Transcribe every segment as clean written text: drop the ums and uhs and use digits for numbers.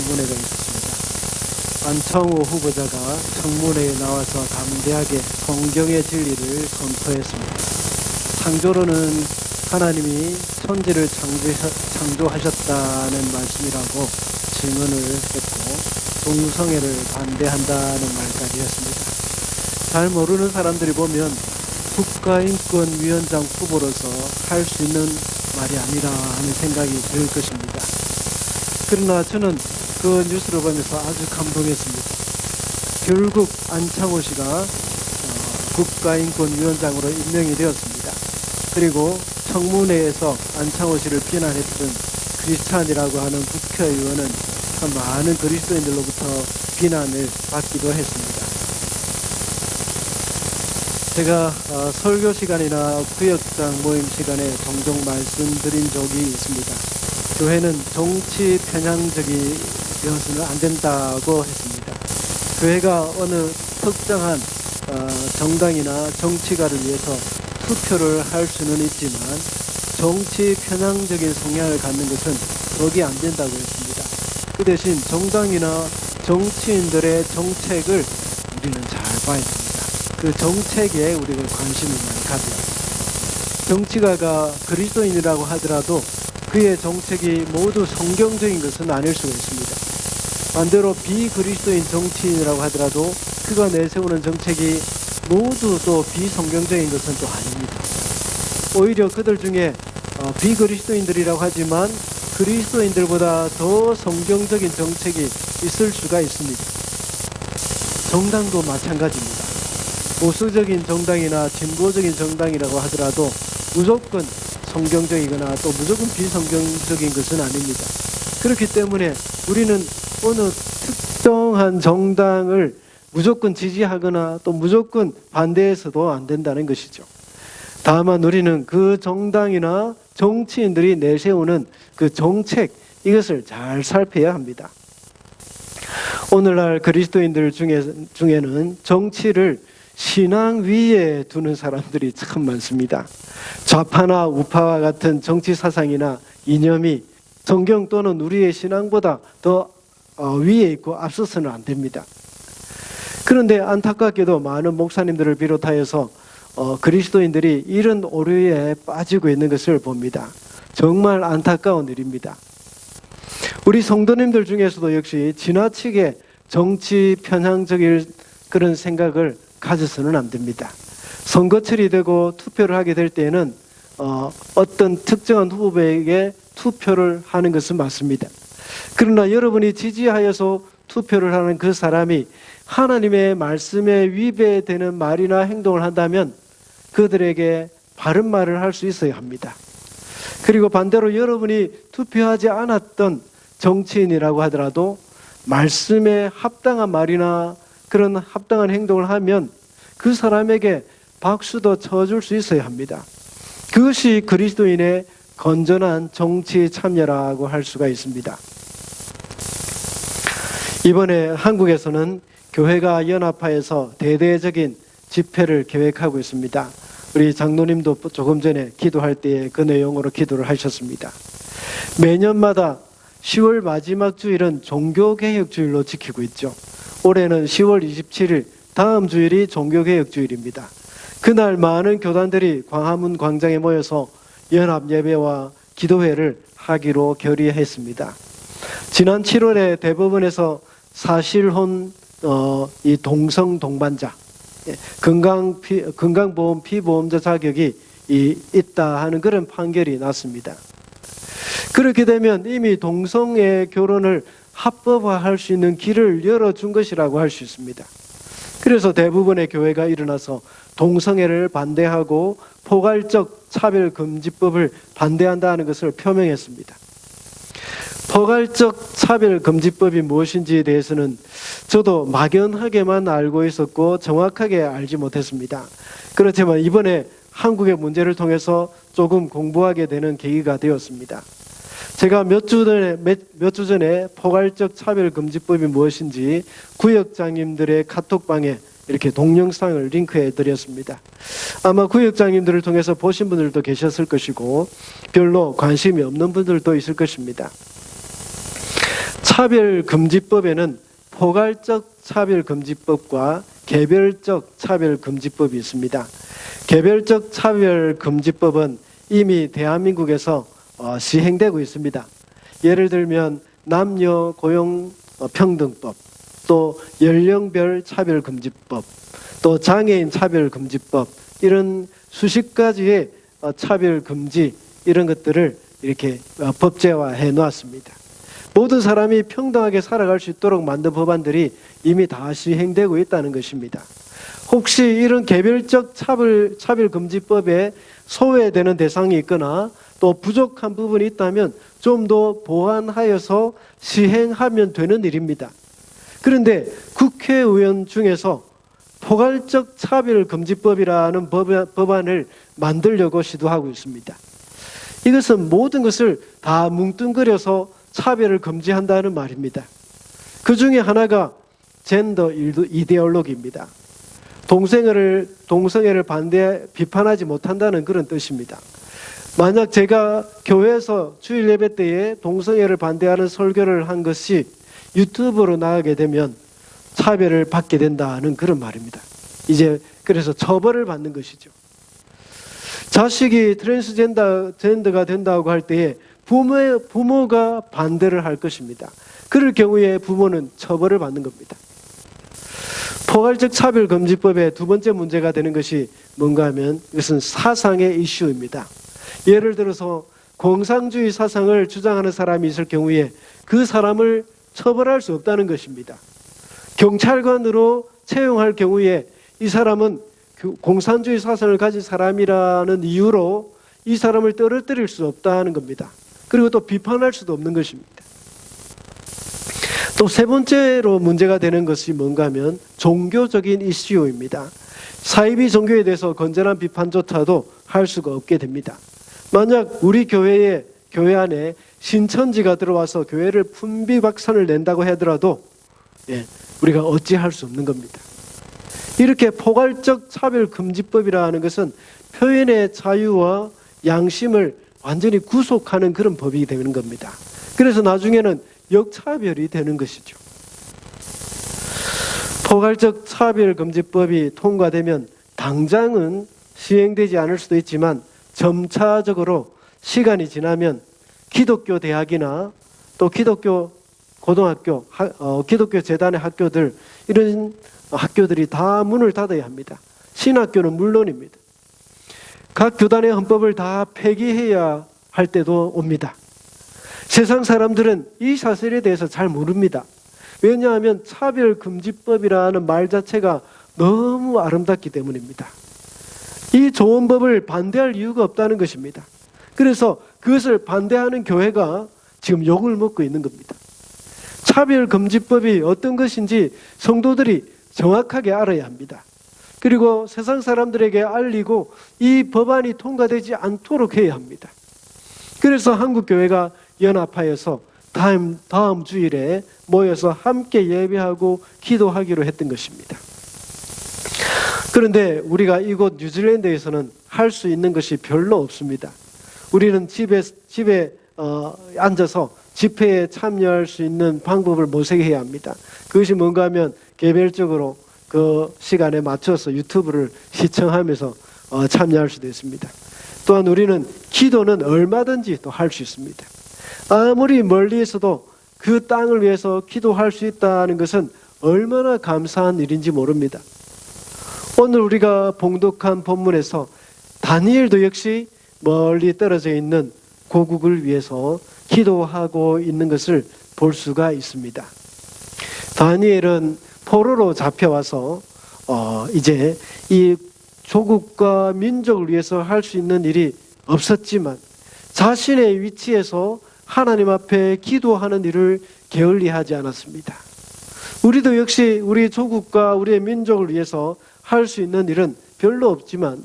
청문회가 있었습니다. 안창호 후보자가 청문회에 나와서 담대하게 성경의 진리를 선포했습니다. 창조론은 하나님이 천지를 창조하셨다는 말씀이라고 증언을 했고 동성애를 반대한다는 말까지 했습니다. 잘 모르는 사람들이 보면 국가인권위원장 후보로서 할 수 있는 말이 아니라 하는 생각이 들 것입니다. 그러나 저는 그 뉴스를 보면서 아주 감동했습니다. 결국 안창호 씨가 국가인권위원장으로 임명이 되었습니다. 그리고 청문회에서 안창호 씨를 비난했던 크리스찬이라고 하는 국회의원은 참 많은 그리스도인들로부터 비난을 받기도 했습니다. 제가 설교 시간이나 구역장 모임 시간에 종종 말씀드린 적이 있습니다. 교회는 정치 편향적이어서는 안 된다고 했습니다. 교회가 어느 특정한 정당이나 정치가를 위해서 투표를 할 수는 있지만 정치 편향적인 성향을 갖는 것은 적이 안 된다고 했습니다. 그 대신 정당이나 정치인들의 정책을 우리는 잘 봐야 됩니다. 그 정책에 우리가 관심을 많이 가져야 합니다. 정치가가 그리스도인이라고 하더라도 그의 정책이 모두 성경적인 것은 아닐 수가 있습니다. 반대로 비그리스도인 정치인이라고 하더라도 그가 내세우는 정책이 모두 또 비성경적인 것은 또 아닙니다. 오히려 그들 중에 비그리스도인들이라고 하지만 그리스도인들보다 더 성경적인 정책이 있을 수가 있습니다. 정당도 마찬가지입니다. 보수적인 정당이나 진보적인 정당이라고 하더라도 무조건 성경적이거나 또 무조건 비성경적인 것은 아닙니다. 그렇기 때문에 우리는 어느 특정한 정당을 무조건 지지하거나 또 무조건 반대해서도 안 된다는 것이죠. 다만 우리는 그 정당이나 정치인들이 내세우는 그 정책, 이것을 잘 살펴야 합니다. 오늘날 그리스도인들 중에는 정치를 신앙 위에 두는 사람들이 참 많습니다. 좌파나 우파와 같은 정치 사상이나 이념이 성경 또는 우리의 신앙보다 더 위에 있고 앞서서는 안 됩니다. 그런데 안타깝게도 많은 목사님들을 비롯하여서 그리스도인들이 이런 오류에 빠지고 있는 것을 봅니다. 정말 안타까운 일입니다. 우리 성도님들 중에서도 역시 지나치게 정치 편향적인 그런 생각을 가져서는 안 됩니다. 선거철이 되고 투표를 하게 될 때에는 어떤 특정한 후보에게 투표를 하는 것은 맞습니다. 그러나 여러분이 지지하여서 투표를 하는 그 사람이 하나님의 말씀에 위배되는 말이나 행동을 한다면 그들에게 바른 말을 할 수 있어야 합니다. 그리고 반대로 여러분이 투표하지 않았던 정치인이라고 하더라도 말씀에 합당한 말이나 그런 합당한 행동을 하면 그 사람에게 박수도 쳐줄 수 있어야 합니다. 그것이 그리스도인의 건전한 정치 참여라고 할 수가 있습니다. 이번에 한국에서는 교회가 연합하여서 대대적인 집회를 계획하고 있습니다. 우리 장로님도 조금 전에 기도할 때에 그 내용으로 기도를 하셨습니다. 매년마다 10월 마지막 주일은 종교개혁주일로 지키고 있죠. 올해는 10월 27일 다음 주일이 종교개혁주일입니다. 그날 많은 교단들이 광화문 광장에 모여서 연합예배와 기도회를 하기로 결의했습니다. 지난 7월에 대법원에서 사실혼 이 동성 동반자 건강보험 피보험자 자격이 있다 하는 그런 판결이 났습니다. 그렇게 되면 이미 동성애 결혼을 합법화할 수 있는 길을 열어준 것이라고 할 수 있습니다. 그래서 대부분의 교회가 일어나서 동성애를 반대하고 포괄적 차별금지법을 반대한다는 것을 표명했습니다. 포괄적 차별금지법이 무엇인지에 대해서는 저도 막연하게만 알고 있었고 정확하게 알지 못했습니다. 그렇지만 이번에 한국의 문제를 통해서 조금 공부하게 되는 계기가 되었습니다. 제가 몇 주 전에 포괄적 차별금지법이 무엇인지 구역장님들의 카톡방에 이렇게 동영상을 링크해 드렸습니다. 아마 구역장님들을 통해서 보신 분들도 계셨을 것이고 별로 관심이 없는 분들도 있을 것입니다. 차별금지법에는 포괄적 차별금지법과 개별적 차별금지법이 있습니다. 개별적 차별금지법은 이미 대한민국에서 시행되고 있습니다. 예를 들면 남녀 고용 평등법, 또 연령별 차별금지법, 또 장애인 차별금지법, 이런 수십 가지의 차별금지, 이런 것들을 이렇게 법제화해 놓았습니다. 모든 사람이 평등하게 살아갈 수 있도록 만든 법안들이 이미 다 시행되고 있다는 것입니다. 혹시 이런 개별적 차별금지법에 소외되는 대상이 있거나 또 부족한 부분이 있다면 좀 더 보완하여서 시행하면 되는 일입니다. 그런데 국회의원 중에서 포괄적 차별금지법이라는 법안을 만들려고 시도하고 있습니다. 이것은 모든 것을 다 뭉뚱그려서 차별을 금지한다는 말입니다. 그 중에 하나가 젠더 이데올로기입니다. 동성애를 비판하지 못한다는 그런 뜻입니다. 만약 제가 교회에서 주일 예배 때에 동성애를 반대하는 설교를 한 것이 유튜브로 나가게 되면 차별을 받게 된다는 그런 말입니다. 이제 그래서 처벌을 받는 것이죠. 자식이 트랜스젠더가 된다고 할 때에 부모가 반대를 할 것입니다. 그럴 경우에 부모는 처벌을 받는 겁니다. 포괄적 차별금지법의 두 번째 문제가 되는 것이 뭔가 하면 이것은 사상의 이슈입니다. 예를 들어서 공산주의 사상을 주장하는 사람이 있을 경우에 그 사람을 처벌할 수 없다는 것입니다. 경찰관으로 채용할 경우에 이 사람은 공산주의 사상을 가진 사람이라는 이유로 이 사람을 떨어뜨릴 수 없다는 겁니다. 그리고 또 비판할 수도 없는 것입니다. 또 세 번째로 문제가 되는 것이 뭔가 하면 종교적인 이슈입니다. 사이비 종교에 대해서 건전한 비판조차도 할 수가 없게 됩니다. 만약 우리 교회 안에 신천지가 들어와서 교회를 분비박산을 낸다고 하더라도 우리가 어찌할 수 없는 겁니다. 이렇게 포괄적 차별금지법이라는 것은 표현의 자유와 양심을 완전히 구속하는 그런 법이 되는 겁니다. 그래서 나중에는 역차별이 되는 것이죠. 포괄적 차별금지법이 통과되면 당장은 시행되지 않을 수도 있지만 점차적으로 시간이 지나면 기독교 대학이나 또 기독교 고등학교, 기독교 재단의 학교들, 이런 학교들이 다 문을 닫아야 합니다. 신학교는 물론입니다. 각 교단의 헌법을 다 폐기해야 할 때도 옵니다. 세상 사람들은 이 사실에 대해서 잘 모릅니다. 왜냐하면 차별금지법이라는 말 자체가 너무 아름답기 때문입니다. 이 좋은 법을 반대할 이유가 없다는 것입니다. 그래서 그것을 반대하는 교회가 지금 욕을 먹고 있는 겁니다. 차별금지법이 어떤 것인지 성도들이 정확하게 알아야 합니다. 그리고 세상 사람들에게 알리고 이 법안이 통과되지 않도록 해야 합니다. 그래서 한국교회가 연합하여서 다음 주일에 모여서 함께 예배하고 기도하기로 했던 것입니다. 그런데 우리가 이곳 뉴질랜드에서는 할 수 있는 것이 별로 없습니다. 우리는 집에 앉아서 집회에 참여할 수 있는 방법을 모색해야 합니다. 그것이 뭔가 하면 개별적으로 그 시간에 맞춰서 유튜브를 시청하면서 참여할 수도 있습니다. 또한 우리는 기도는 얼마든지 또 할 수 있습니다. 아무리 멀리에서도 그 땅을 위해서 기도할 수 있다는 것은 얼마나 감사한 일인지 모릅니다. 오늘 우리가 봉독한 본문에서 다니엘도 역시 멀리 떨어져 있는 고국을 위해서 기도하고 있는 것을 볼 수가 있습니다. 다니엘은 포로로 잡혀와서 이제 이 조국과 민족을 위해서 할 수 있는 일이 없었지만 자신의 위치에서 하나님 앞에 기도하는 일을 게을리하지 않았습니다. 우리도 역시 우리 조국과 우리의 민족을 위해서 할 수 있는 일은 별로 없지만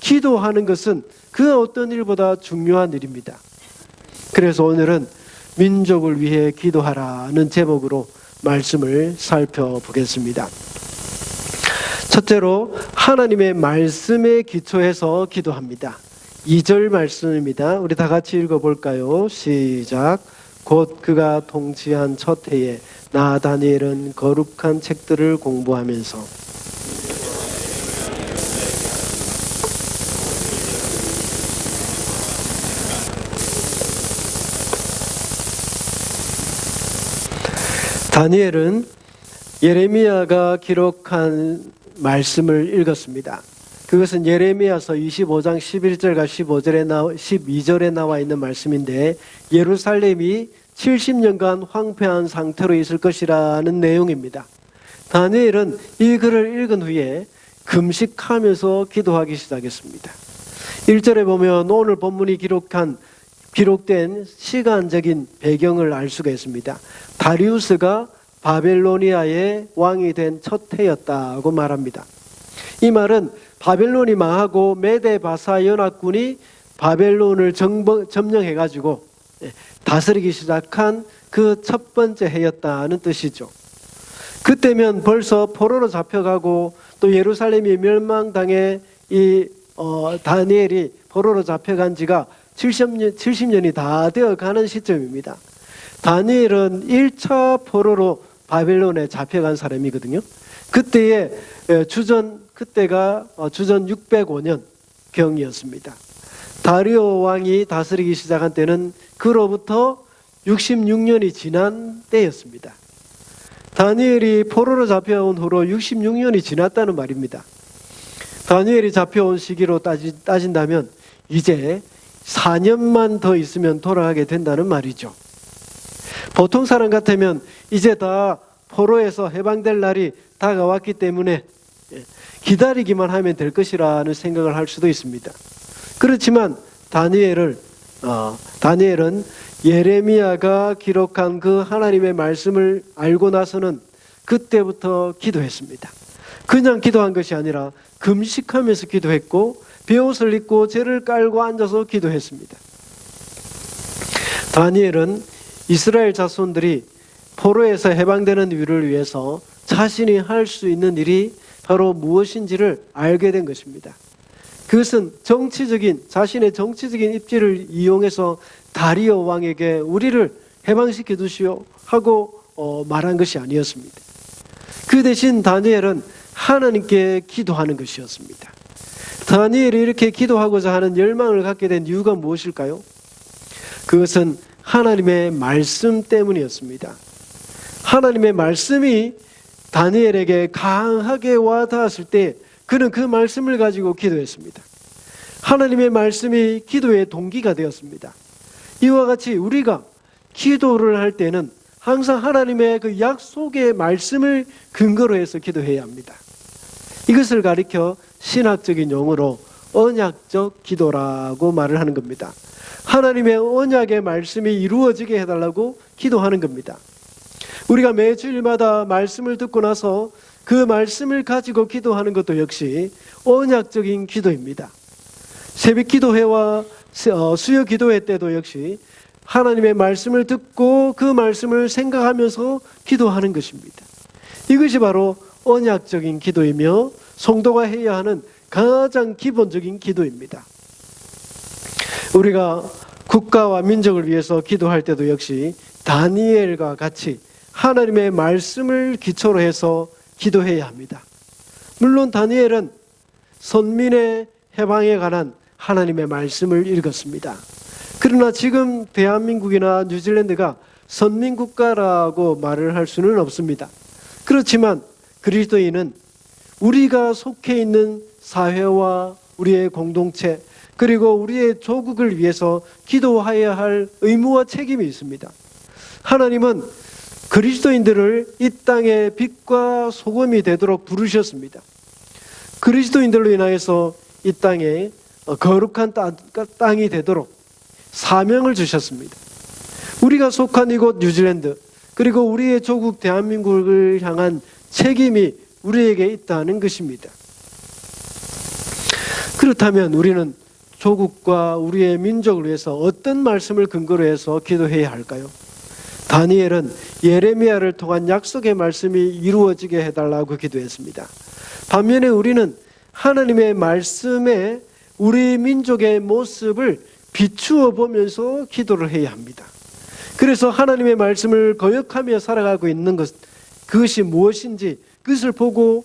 기도하는 것은 그 어떤 일보다 중요한 일입니다. 그래서 오늘은 민족을 위해 기도하라는 제목으로 말씀을 살펴보겠습니다. 첫째로 하나님의 말씀에 기초해서 기도합니다. 2절 말씀입니다. 우리 다 같이 읽어볼까요? 시작. 곧 그가 통치한 첫 해에 나 다니엘은 거룩한 책들을 공부하면서 다니엘은 예레미야가 기록한 말씀을 읽었습니다. 그것은 예레미야서 25장 11절과 12절에 나와 있는 말씀인데 예루살렘이 70년간 황폐한 상태로 있을 것이라는 내용입니다. 다니엘은 이 글을 읽은 후에 금식하면서 기도하기 시작했습니다. 1절에 보면 오늘 본문이 기록된 시간적인 배경을 알 수가 있습니다. 다리우스가 바벨로니아의 왕이 된 첫 해였다고 말합니다. 이 말은 바벨론이 망하고 메데바사 연합군이 바벨론을 점령해가지고 다스리기 시작한 그 첫 번째 해였다는 뜻이죠. 그때면 벌써 포로로 잡혀가고 또 예루살렘이 멸망당해 다니엘이 포로로 잡혀간 지가 70년이 다 되어가는 시점입니다. 다니엘은 1차 포로로 바벨론에 잡혀간 사람이거든요. 그때가 주전 605년 경이었습니다. 다리오 왕이 다스리기 시작한 때는 그로부터 66년이 지난 때였습니다. 다니엘이 포로로 잡혀온 후로 66년이 지났다는 말입니다. 다니엘이 잡혀온 시기로 따진다면 이제 4년만 더 있으면 돌아가게 된다는 말이죠. 보통 사람 같으면 이제 다 포로에서 해방될 날이 다가왔기 때문에 기다리기만 하면 될 것이라는 생각을 할 수도 있습니다. 그렇지만 다니엘은 예레미야가 기록한 그 하나님의 말씀을 알고 나서는 그때부터 기도했습니다. 그냥 기도한 것이 아니라 금식하면서 기도했고 베옷을 입고 제를 깔고 앉아서 기도했습니다. 다니엘은 이스라엘 자손들이 포로에서 해방되는 일을 위해서 자신이 할 수 있는 일이 바로 무엇인지를 알게 된 것입니다. 그것은 자신의 정치적인 입지를 이용해서 다리오 왕에게 우리를 해방시켜 주시오 하고 말한 것이 아니었습니다. 그 대신 다니엘은 하나님께 기도하는 것이었습니다. 다니엘이 이렇게 기도하고자 하는 열망을 갖게 된 이유가 무엇일까요? 그것은 하나님의 말씀 때문이었습니다. 하나님의 말씀이 다니엘에게 강하게 와닿았을 때 그는 그 말씀을 가지고 기도했습니다. 하나님의 말씀이 기도의 동기가 되었습니다. 이와 같이 우리가 기도를 할 때는 항상 하나님의 그 약속의 말씀을 근거로 해서 기도해야 합니다. 이것을 가리켜 신학적인 용어로 언약적 기도라고 말을 하는 겁니다. 하나님의 언약의 말씀이 이루어지게 해달라고 기도하는 겁니다. 우리가 매주일마다 말씀을 듣고 나서 그 말씀을 가지고 기도하는 것도 역시 언약적인 기도입니다. 새벽 기도회와 수요 기도회 때도 역시 하나님의 말씀을 듣고 그 말씀을 생각하면서 기도하는 것입니다. 이것이 바로 언약적인 기도이며 성도가 해야 하는 가장 기본적인 기도입니다. 우리가 국가와 민족을 위해서 기도할 때도 역시 다니엘과 같이 하나님의 말씀을 기초로 해서 기도해야 합니다. 물론 다니엘은 선민의 해방에 관한 하나님의 말씀을 읽었습니다. 그러나 지금 대한민국이나 뉴질랜드가 선민국가라고 말을 할 수는 없습니다. 그렇지만 그리스도인은 우리가 속해 있는 사회와 우리의 공동체 그리고 우리의 조국을 위해서 기도해야 할 의무와 책임이 있습니다. 하나님은 그리스도인들을 이 땅의 빛과 소금이 되도록 부르셨습니다. 그리스도인들로 인하여서 이 땅에 거룩한 땅이 되도록 사명을 주셨습니다. 우리가 속한 이곳 뉴질랜드 그리고 우리의 조국 대한민국을 향한 책임이 우리에게 있다는 것입니다. 그렇다면 우리는 조국과 우리의 민족을 위해서 어떤 말씀을 근거로 해서 기도해야 할까요? 다니엘은 예레미야를 통한 약속의 말씀이 이루어지게 해달라고 기도했습니다. 반면에 우리는 하나님의 말씀에 우리 민족의 모습을 비추어 보면서 기도를 해야 합니다. 그래서 하나님의 말씀을 거역하며 살아가고 있는 것, 그것이 무엇인지 그것을 보고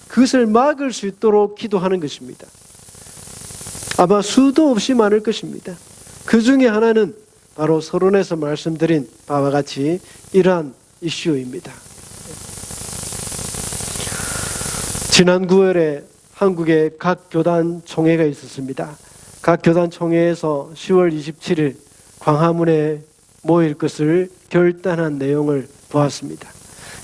그것을 막을 수 있도록 기도하는 것입니다. 아마 수도 없이 많을 것입니다. 그 중에 하나는 바로 서론에서 말씀드린 바와 같이 이러한 이슈입니다. 지난 9월에 한국에 각 교단 총회가 있었습니다. 각 교단 총회에서 10월 27일 광화문에 모일 것을 결단한 내용을 보았습니다.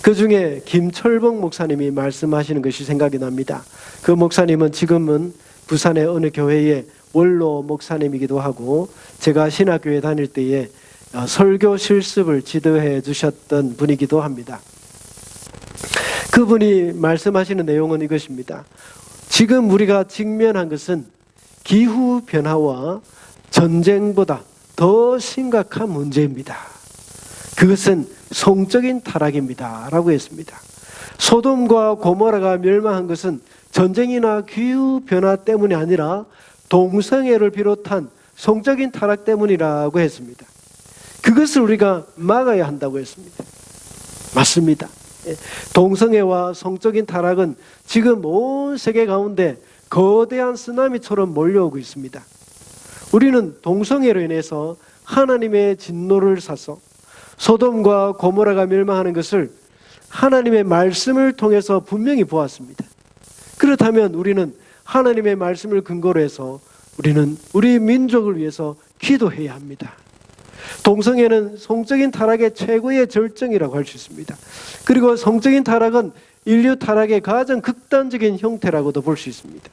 그 중에 김철봉 목사님이 말씀하시는 것이 생각이 납니다. 그 목사님은 지금은 부산의 어느 교회의 원로 목사님이기도 하고 제가 신학교에 다닐 때에 설교 실습을 지도해 주셨던 분이기도 합니다. 그분이 말씀하시는 내용은 이것입니다. 지금 우리가 직면한 것은 기후변화와 전쟁보다 더 심각한 문제입니다. 그것은 성적인 타락입니다 라고 했습니다. 소돔과 고모라가 멸망한 것은 전쟁이나 기후변화 때문이 아니라 동성애를 비롯한 성적인 타락 때문이라고 했습니다. 그것을 우리가 막아야 한다고 했습니다. 맞습니다. 동성애와 성적인 타락은 지금 온 세계 가운데 거대한 쓰나미처럼 몰려오고 있습니다. 우리는 동성애로 인해서 하나님의 진노를 사서 소돔과 고모라가 멸망하는 것을 하나님의 말씀을 통해서 분명히 보았습니다. 그렇다면 우리는 하나님의 말씀을 근거로 해서 우리는 우리 민족을 위해서 기도해야 합니다. 동성애는 성적인 타락의 최고의 절정이라고 할 수 있습니다. 그리고 성적인 타락은 인류 타락의 가장 극단적인 형태라고도 볼 수 있습니다.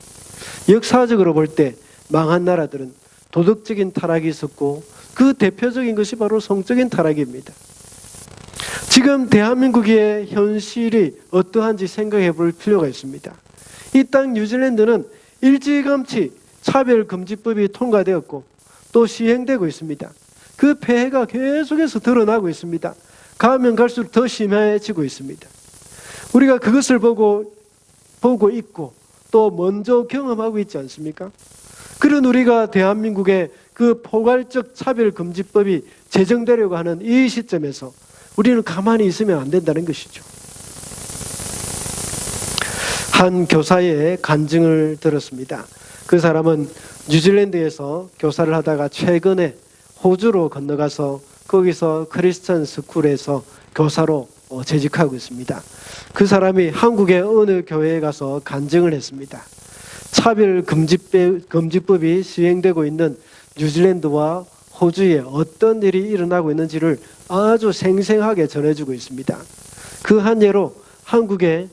역사적으로 볼 때 망한 나라들은 도덕적인 타락이 있었고 그 대표적인 것이 바로 성적인 타락입니다. 지금 대한민국의 현실이 어떠한지 생각해 볼 필요가 있습니다. 이 땅 뉴질랜드는 일찌감치 차별금지법이 통과되었고 또 시행되고 있습니다. 그 폐해가 계속해서 드러나고 있습니다. 가면 갈수록 더 심해지고 있습니다. 우리가 그것을 보고 있고 또 먼저 경험하고 있지 않습니까? 그런 우리가 대한민국의 그 포괄적 차별금지법이 제정되려고 하는 이 시점에서 우리는 가만히 있으면 안 된다는 것이죠. 한 교사의 간증을 들었습니다. 그 사람은 뉴질랜드에서 교사를 하다가 최근에 호주로 건너가서 거기서 크리스천 스쿨에서 교사로 재직하고 있습니다. 그 사람이 한국의 어느 교회에 가서 간증을 했습니다. 차별금지법이 시행되고 있는 뉴질랜드와 호주에 어떤 일이 일어나고 있는지를 아주 생생하게 전해주고 있습니다. 그 한 예로 한국의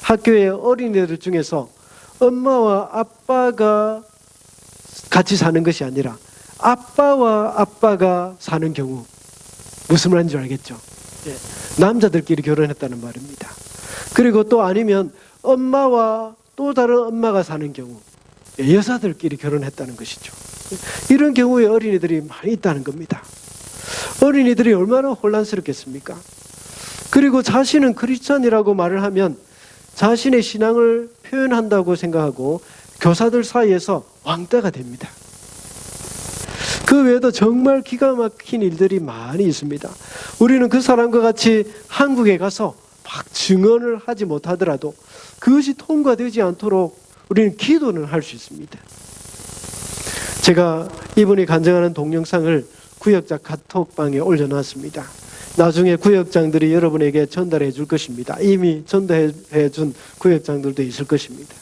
학교의 어린이들 중에서 엄마와 아빠가 같이 사는 것이 아니라 아빠와 아빠가 사는 경우, 무슨 말인지 알겠죠? 남자들끼리 결혼했다는 말입니다. 그리고 또 아니면 엄마와 또 다른 엄마가 사는 경우, 여자들끼리 결혼했다는 것이죠. 이런 경우에 어린이들이 많이 있다는 겁니다. 어린이들이 얼마나 혼란스럽겠습니까? 그리고 자신은 크리스찬이라고 말을 하면 자신의 신앙을 표현한다고 생각하고 교사들 사이에서 왕따가 됩니다. 그 외에도 정말 기가 막힌 일들이 많이 있습니다. 우리는 그 사람과 같이 한국에 가서 막 증언을 하지 못하더라도 그것이 통과되지 않도록 우리는 기도는 할 수 있습니다. 제가 이분이 간증하는 동영상을 구역장 카톡방에 올려놨습니다. 나중에 구역장들이 여러분에게 전달해 줄 것입니다. 이미 전달해 준 구역장들도 있을 것입니다.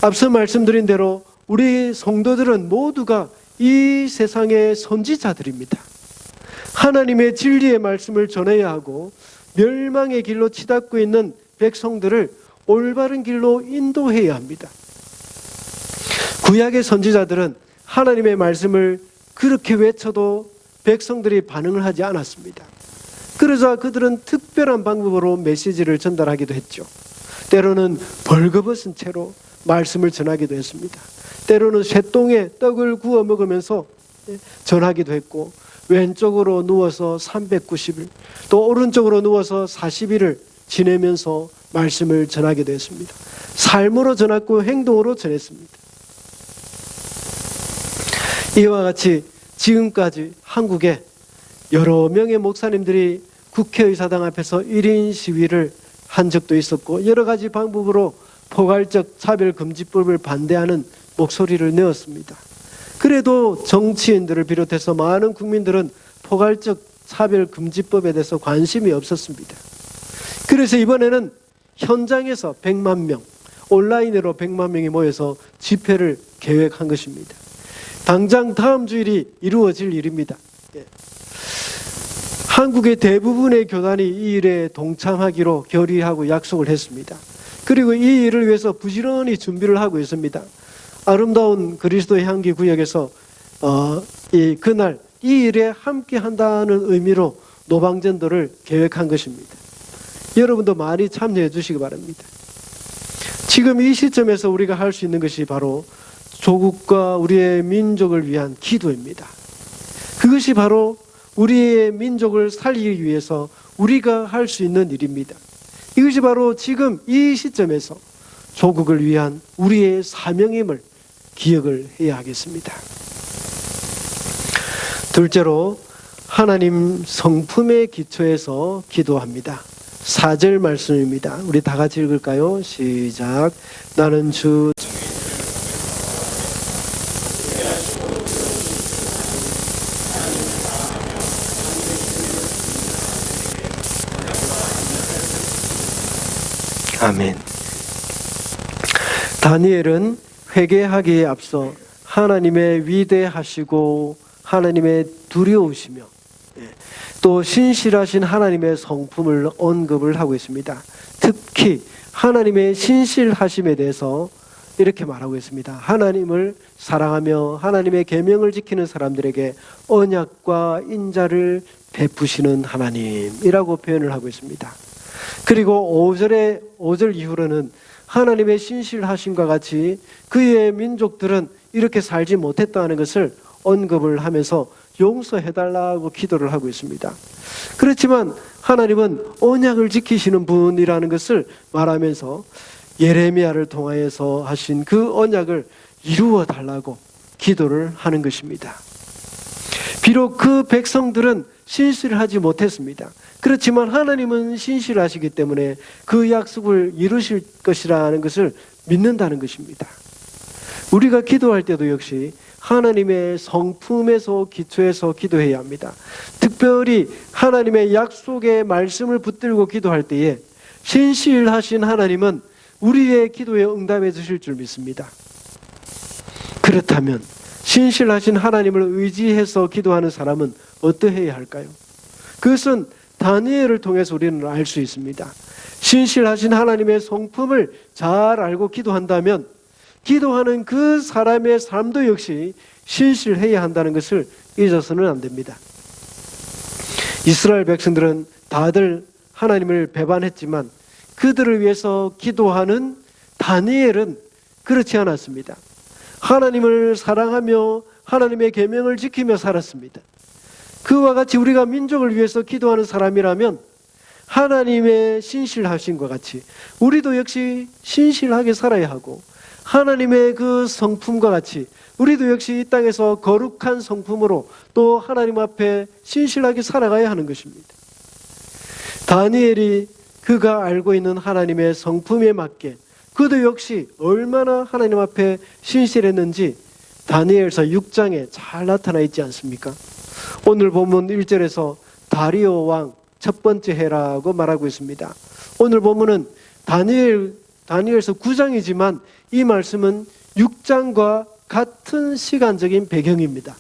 앞서 말씀드린 대로 우리 성도들은 모두가 이 세상의 선지자들입니다. 하나님의 진리의 말씀을 전해야 하고 멸망의 길로 치닫고 있는 백성들을 올바른 길로 인도해야 합니다. 구약의 선지자들은 하나님의 말씀을 그렇게 외쳐도 백성들이 반응을 하지 않았습니다. 그러자 그들은 특별한 방법으로 메시지를 전달하기도 했죠. 때로는 벌거벗은 채로 말씀을 전하기도 했습니다. 때로는 쇠똥에 떡을 구워 먹으면서 전하기도 했고, 왼쪽으로 누워서 390일, 또 오른쪽으로 누워서 40일을 지내면서 말씀을 전하기도 했습니다. 삶으로 전했고 행동으로 전했습니다. 이와 같이 지금까지 한국에 여러 명의 목사님들이 국회의사당 앞에서 1인 시위를 한 적도 있었고 여러 가지 방법으로 포괄적 차별금지법을 반대하는 목소리를 내었습니다. 그래도 정치인들을 비롯해서 많은 국민들은 포괄적 차별금지법에 대해서 관심이 없었습니다. 그래서 이번에는 현장에서 100만 명, 온라인으로 100만 명이 모여서 집회를 계획한 것입니다. 당장 다음 주일이 이루어질 일입니다. 한국의 대부분의 교단이 이 일에 동참하기로 결의하고 약속을 했습니다. 그리고 이 일을 위해서 부지런히 준비를 하고 있습니다. 아름다운 그리스도의 향기 구역에서 그날 이 일에 함께 한다는 의미로 노방전도를 계획한 것입니다. 여러분도 많이 참여해 주시기 바랍니다. 지금 이 시점에서 우리가 할 수 있는 것이 바로 조국과 우리의 민족을 위한 기도입니다. 그것이 바로 우리의 민족을 살리기 위해서 우리가 할 수 있는 일입니다. 이것이 바로 지금 이 시점에서 조국을 위한 우리의 사명임을 기억을 해야 하겠습니다. 둘째로 하나님 성품의 기초에서 기도합니다. 4절 말씀입니다. 우리 다 같이 읽을까요? 시작. 나는 주 아멘. 다니엘은 회개하기에 앞서 하나님의 위대하시고 하나님의 두려우시며 또 신실하신 하나님의 성품을 언급을 하고 있습니다. 특히 하나님의 신실하심에 대해서 이렇게 말하고 있습니다. 하나님을 사랑하며 하나님의 계명을 지키는 사람들에게 언약과 인자를 베푸시는 하나님이라고 표현을 하고 있습니다. 그리고 5절 이후로는 하나님의 신실하심과 같이 그의 민족들은 이렇게 살지 못했다는 것을 언급을 하면서 용서해달라고 기도를 하고 있습니다. 그렇지만 하나님은 언약을 지키시는 분이라는 것을 말하면서 예레미야를 통하여서 하신 그 언약을 이루어 달라고 기도를 하는 것입니다. 비록 그 백성들은 신실하지 못했습니다. 그렇지만 하나님은 신실하시기 때문에 그 약속을 이루실 것이라는 것을 믿는다는 것입니다. 우리가 기도할 때도 역시 하나님의 성품에서 기초해서 기도해야 합니다. 특별히 하나님의 약속의 말씀을 붙들고 기도할 때에 신실하신 하나님은 우리의 기도에 응답해 주실 줄 믿습니다. 그렇다면 신실하신 하나님을 의지해서 기도하는 사람은 어떠해야 할까요? 그것은 다니엘을 통해서 우리는 알 수 있습니다. 신실하신 하나님의 성품을 잘 알고 기도한다면 기도하는 그 사람의 삶도 역시 신실해야 한다는 것을 잊어서는 안 됩니다. 이스라엘 백성들은 다들 하나님을 배반했지만 그들을 위해서 기도하는 다니엘은 그렇지 않았습니다. 하나님을 사랑하며 하나님의 계명을 지키며 살았습니다. 그와 같이 우리가 민족을 위해서 기도하는 사람이라면 하나님의 신실하심과 같이 우리도 역시 신실하게 살아야 하고 하나님의 그 성품과 같이 우리도 역시 이 땅에서 거룩한 성품으로 또 하나님 앞에 신실하게 살아가야 하는 것입니다. 다니엘이 그가 알고 있는 하나님의 성품에 맞게 그도 역시 얼마나 하나님 앞에 신실했는지 다니엘서 6장에 잘 나타나 있지 않습니까? 오늘 본문 1절에서 다리오 왕 첫 번째 해라고 말하고 있습니다. 오늘 본문은 다니엘서 9장이지만 이 말씀은 6장과 같은 시간적인 배경입니다.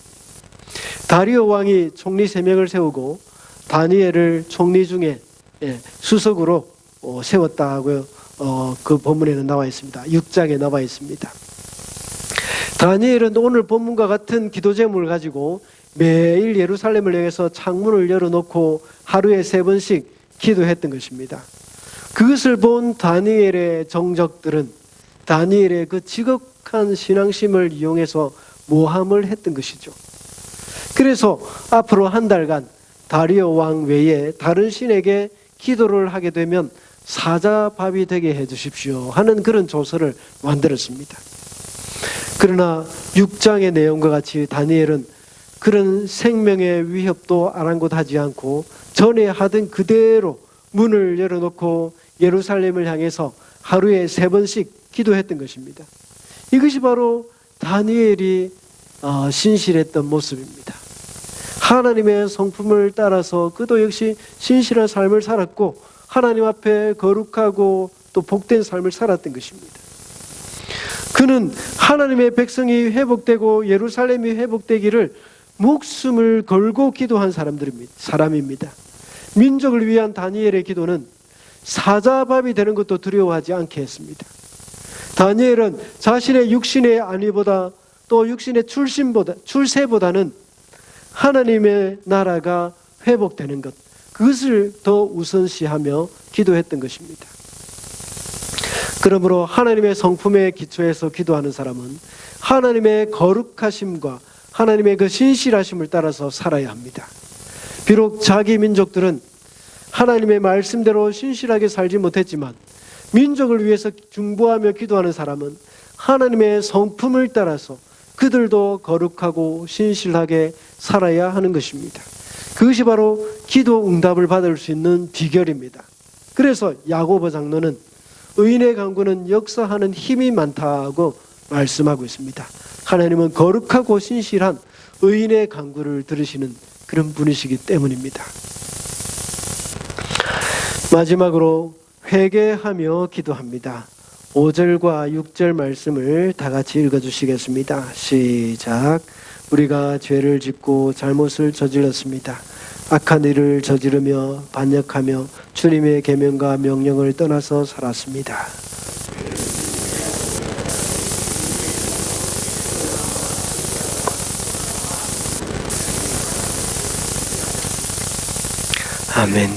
다리오 왕이 총리 3명을 세우고 다니엘을 총리 중에 수석으로 세웠다고 그 본문에는 나와 있습니다. 6장에 나와 있습니다. 다니엘은 오늘 본문과 같은 기도 제목을 가지고 매일 예루살렘을 향해서 창문을 열어놓고 하루에 3번씩 기도했던 것입니다. 그것을 본 다니엘의 정적들은 다니엘의 그 지극한 신앙심을 이용해서 모함을 했던 것이죠. 그래서 앞으로 한 달간 다리오 왕 외에 다른 신에게 기도를 하게 되면 사자밥이 되게 해주십시오 하는 그런 조서를 만들었습니다. 그러나 6장의 내용과 같이 다니엘은 그런 생명의 위협도 아랑곳하지 않고 전에 하던 그대로 문을 열어놓고 예루살렘을 향해서 하루에 3번씩 기도했던 것입니다. 이것이 바로 다니엘이 신실했던 모습입니다. 하나님의 성품을 따라서 그도 역시 신실한 삶을 살았고 하나님 앞에 거룩하고 또 복된 삶을 살았던 것입니다. 그는 하나님의 백성이 회복되고 예루살렘이 회복되기를 목숨을 걸고 기도한 사람입니다. 민족을 위한 다니엘의 기도는 사자밥이 되는 것도 두려워하지 않게 했습니다. 다니엘은 자신의 육신의 안위보다 또 육신의 출세보다는 하나님의 나라가 회복되는 것, 그것을 더 우선시하며 기도했던 것입니다. 그러므로 하나님의 성품에 기초해서 기도하는 사람은 하나님의 거룩하심과 하나님의 그 신실하심을 따라서 살아야 합니다. 비록 자기 민족들은 하나님의 말씀대로 신실하게 살지 못했지만 민족을 위해서 중보하며 기도하는 사람은 하나님의 성품을 따라서 그들도 거룩하고 신실하게 살아야 하는 것입니다. 그것이 바로 기도 응답을 받을 수 있는 비결입니다. 그래서 야고보 장로는 의인의 간구는 역사하는 힘이 많다고 말씀하고 있습니다. 하나님은 거룩하고 신실한 의인의 간구를 들으시는 그런 분이시기 때문입니다. 마지막으로 회개하며 기도합니다. 5절과 6절 말씀을 다 같이 읽어주시겠습니다. 시작. 우리가 죄를 짓고 잘못을 저질렀습니다. 악한 일을 저지르며 반역하며 주님의 계명과 명령을 떠나서 살았습니다. 아멘.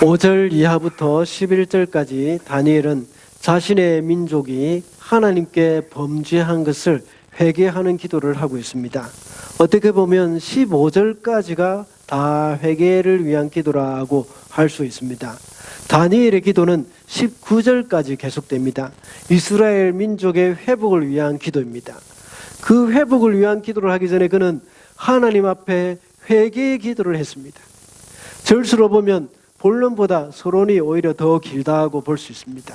5절 이하부터 11절까지 다니엘은 자신의 민족이 하나님께 범죄한 것을 회개하는 기도를 하고 있습니다. 어떻게 보면 15절까지가 다 회개를 위한 기도라고 할 수 있습니다. 다니엘의 기도는 19절까지 계속됩니다. 이스라엘 민족의 회복을 위한 기도입니다. 그 회복을 위한 기도를 하기 전에 그는 하나님 앞에 회개의 기도를 했습니다. 절수로 보면 본론보다 서론이 오히려 더 길다고 볼 수 있습니다.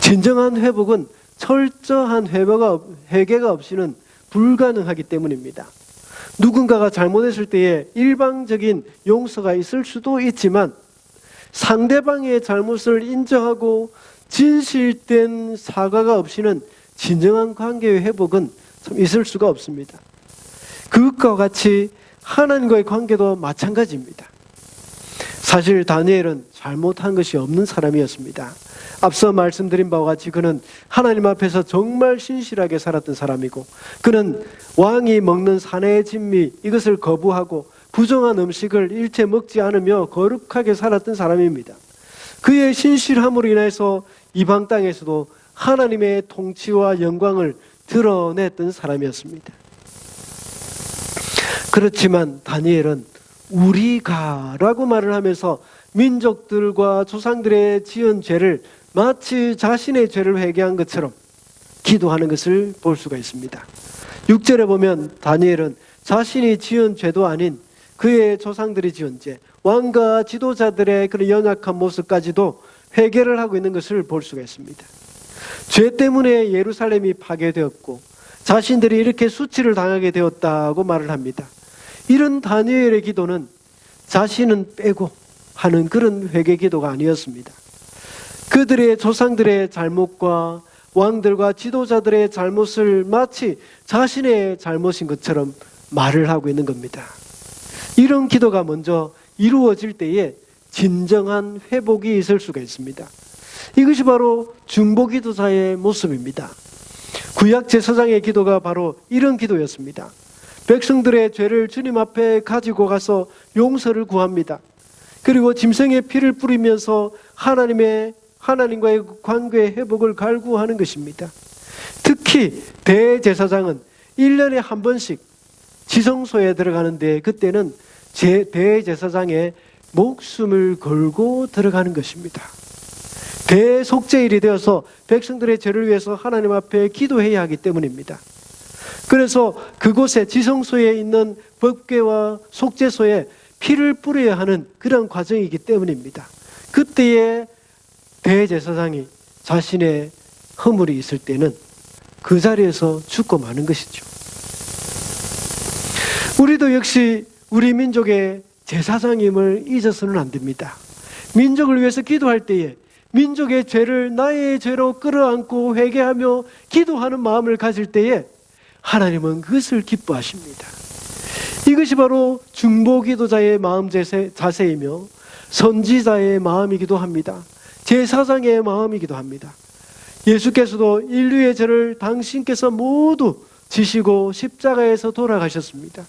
진정한 회복은 철저한 회개가 없이는 불가능하기 때문입니다. 누군가가 잘못했을 때에 일방적인 용서가 있을 수도 있지만 상대방의 잘못을 인정하고 진실된 사과가 없이는 진정한 관계의 회복은 참 있을 수가 없습니다. 그것과 같이 하나님과의 관계도 마찬가지입니다. 사실 다니엘은 잘못한 것이 없는 사람이었습니다. 앞서 말씀드린 바와 같이 그는 하나님 앞에서 정말 신실하게 살았던 사람이고 그는 왕이 먹는 사내의 진미 이것을 거부하고 부정한 음식을 일체 먹지 않으며 거룩하게 살았던 사람입니다. 그의 신실함으로 인해서 이방 땅에서도 하나님의 통치와 영광을 드러냈던 사람이었습니다. 그렇지만 다니엘은 우리가라고 말을 하면서 민족들과 조상들의 지은 죄를 마치 자신의 죄를 회개한 것처럼 기도하는 것을 볼 수가 있습니다. 6절에 보면 다니엘은 자신이 지은 죄도 아닌 그의 조상들이 지은 죄, 왕과 지도자들의 그런 연약한 모습까지도 회개를 하고 있는 것을 볼 수가 있습니다. 죄 때문에 예루살렘이 파괴되었고 자신들이 이렇게 수치를 당하게 되었다고 말을 합니다. 이런 다니엘의 기도는 자신은 빼고 하는 그런 회개 기도가 아니었습니다. 그들의 조상들의 잘못과 왕들과 지도자들의 잘못을 마치 자신의 잘못인 것처럼 말을 하고 있는 겁니다. 이런 기도가 먼저 이루어질 때에 진정한 회복이 있을 수가 있습니다. 이것이 바로 중보기도자의 모습입니다. 구약 제사장의 기도가 바로 이런 기도였습니다. 백성들의 죄를 주님 앞에 가지고 가서 용서를 구합니다. 그리고 짐승의 피를 뿌리면서 하나님과의 관계의 회복을 갈구하는 것입니다. 특히 대제사장은 1년에 한 번씩 지성소에 들어가는데 그때는 대제사장의 목숨을 걸고 들어가는 것입니다. 대속죄일이 되어서 백성들의 죄를 위해서 하나님 앞에 기도해야 하기 때문입니다. 그래서 그곳에 지성소에 있는 법궤와 속죄소에 피를 뿌려야 하는 그런 과정이기 때문입니다. 그때에 대제사장이 자신의 허물이 있을 때는 그 자리에서 죽고 마는 것이죠. 우리도 역시 우리 민족의 제사장임을 잊어서는 안 됩니다. 민족을 위해서 기도할 때에 민족의 죄를 나의 죄로 끌어안고 회개하며 기도하는 마음을 가질 때에 하나님은 그것을 기뻐하십니다. 이것이 바로 중보기도자의 마음 자세이며 선지자의 마음이기도 합니다. 제사장의 마음이기도 합니다. 예수께서도 인류의 죄를 당신께서 모두 지시고 십자가에서 돌아가셨습니다.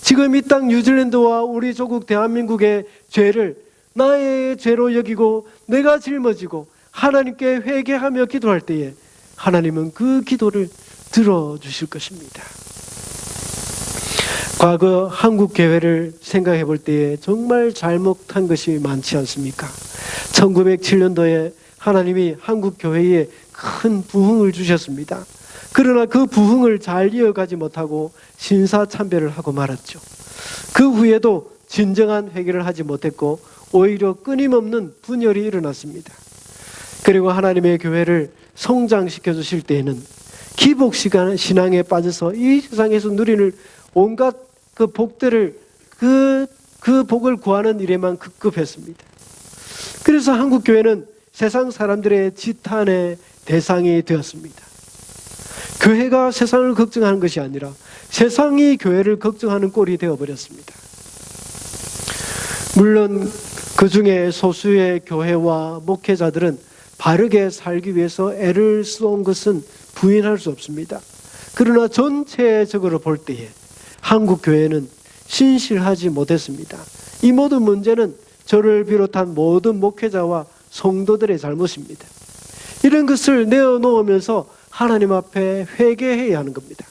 지금 이 땅 뉴질랜드와 우리 조국 대한민국의 죄를 나의 죄로 여기고 내가 짊어지고 하나님께 회개하며 기도할 때에 하나님은 그 기도를 들어주실 것입니다. 과거 한국 교회를 생각해 볼 때에 정말 잘못한 것이 많지 않습니까? 1907년도에 하나님이 한국 교회에 큰 부흥을 주셨습니다. 그러나 그 부흥을 잘 이어가지 못하고 신사참배를 하고 말았죠. 그 후에도 진정한 회개를 하지 못했고 오히려 끊임없는 분열이 일어났습니다. 그리고 하나님의 교회를 성장시켜 주실 때에는 기복시간 신앙에 빠져서 이 세상에서 누리는 온갖 그 복들을 그 복을 구하는 일에만 급급했습니다. 그래서 한국 교회는 세상 사람들의 지탄의 대상이 되었습니다. 교회가 세상을 걱정하는 것이 아니라 세상이 교회를 걱정하는 꼴이 되어버렸습니다. 물론 그 중에 소수의 교회와 목회자들은 바르게 살기 위해서 애를 쏜 것은 부인할 수 없습니다. 그러나 전체적으로 볼 때에 한국 교회는 신실하지 못했습니다. 이 모든 문제는 저를 비롯한 모든 목회자와 성도들의 잘못입니다. 이런 것을 내어놓으면서 하나님 앞에 회개해야 하는 겁니다.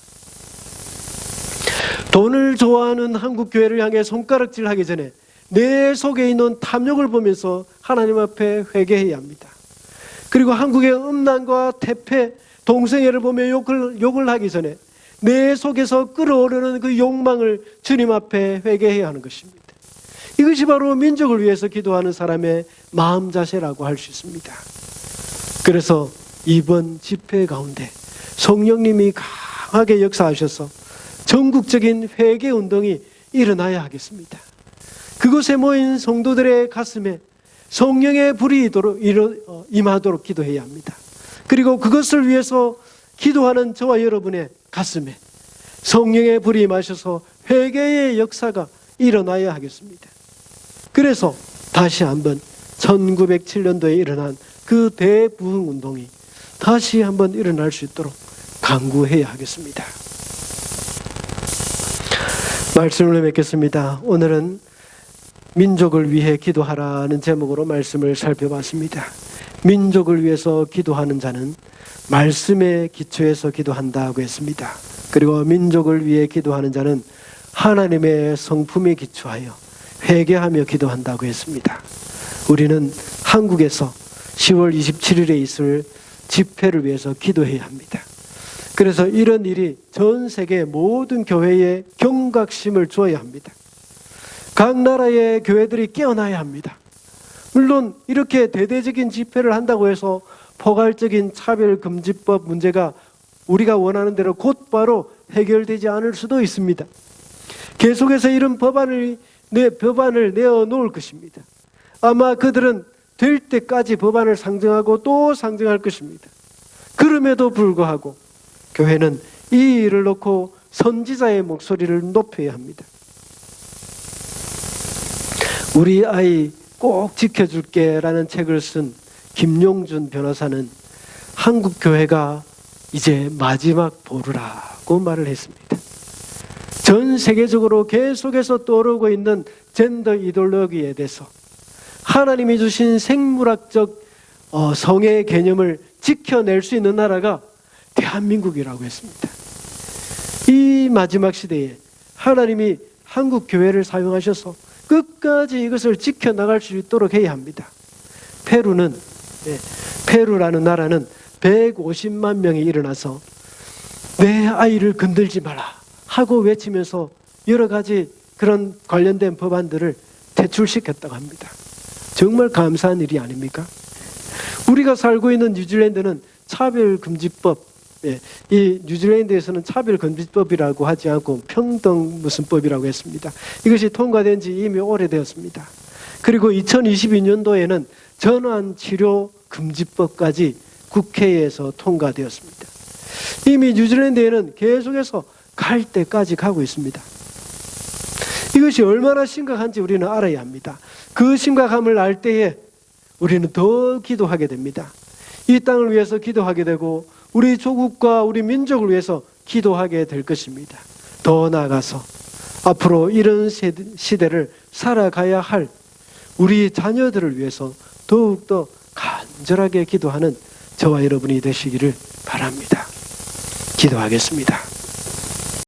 돈을 좋아하는 한국 교회를 향해 손가락질하기 전에 내 속에 있는 탐욕을 보면서 하나님 앞에 회개해야 합니다. 그리고 한국의 음란과 태폐, 동성애를 보며 욕을 하기 전에 내 속에서 끓어오르는 그 욕망을 주님 앞에 회개해야 하는 것입니다. 이것이 바로 민족을 위해서 기도하는 사람의 마음 자세라고 할 수 있습니다. 그래서 이번 집회 가운데 성령님이 강하게 역사하셔서 전국적인 회개 운동이 일어나야 하겠습니다. 그곳에 모인 성도들의 가슴에 성령의 불이 임하도록 기도해야 합니다. 그리고 그것을 위해서 기도하는 저와 여러분의 가슴에 성령의 불이 임하셔서 회개의 역사가 일어나야 하겠습니다. 그래서 다시 한번 1907년도에 일어난 그 대부흥 운동이 다시 한번 일어날 수 있도록 간구해야 하겠습니다. 말씀을 맺겠습니다. 오늘은 민족을 위해 기도하라는 제목으로 말씀을 살펴봤습니다. 민족을 위해서 기도하는 자는 말씀에 기초해서 기도한다고 했습니다. 그리고 민족을 위해 기도하는 자는 하나님의 성품에 기초하여 회개하며 기도한다고 했습니다. 우리는 한국에서 10월 27일에 있을 집회를 위해서 기도해야 합니다. 그래서 이런 일이 전 세계 모든 교회에 경각심을 주어야 합니다. 각 나라의 교회들이 깨어나야 합니다. 물론 이렇게 대대적인 집회를 한다고 해서 포괄적인 차별금지법 문제가 우리가 원하는 대로 곧바로 해결되지 않을 수도 있습니다. 계속해서 이런 법안을 내어놓을 것입니다. 아마 그들은 될 때까지 법안을 상정하고 또 상정할 것입니다. 그럼에도 불구하고 교회는 이 일을 놓고 선지자의 목소리를 높여야 합니다. 우리 아이 꼭 지켜줄게 라는 책을 쓴 김용준 변호사는 한국 교회가 이제 마지막 보루라고 말을 했습니다. 전 세계적으로 계속해서 떠오르고 있는 젠더 이데올로기에 대해서 하나님이 주신 생물학적 성의 개념을 지켜낼 수 있는 나라가 대한민국이라고 했습니다. 이 마지막 시대에 하나님이 한국 교회를 사용하셔서 끝까지 이것을 지켜나갈 수 있도록 해야 합니다. 페루라는 나라는 150만 명이 일어나서 내 아이를 건들지 마라 하고 외치면서 여러 가지 그런 관련된 법안들을 퇴출시켰다고 합니다. 정말 감사한 일이 아닙니까? 우리가 살고 있는 뉴질랜드는 차별금지법, 이 뉴질랜드에서는 차별금지법이라고 하지 않고 평등 무슨 법이라고 했습니다. 이것이 통과된 지 이미 오래되었습니다. 그리고 2022년도에는 전환치료금지법까지 국회에서 통과되었습니다. 이미 뉴질랜드에는 계속해서 갈 때까지 가고 있습니다. 이것이 얼마나 심각한지 우리는 알아야 합니다. 그 심각함을 알 때에 우리는 더 기도하게 됩니다. 이 땅을 위해서 기도하게 되고 우리 조국과 우리 민족을 위해서 기도하게 될 것입니다. 더 나아가서 앞으로 이런 시대를 살아가야 할 우리 자녀들을 위해서 더욱더 간절하게 기도하는 저와 여러분이 되시기를 바랍니다. 기도하겠습니다.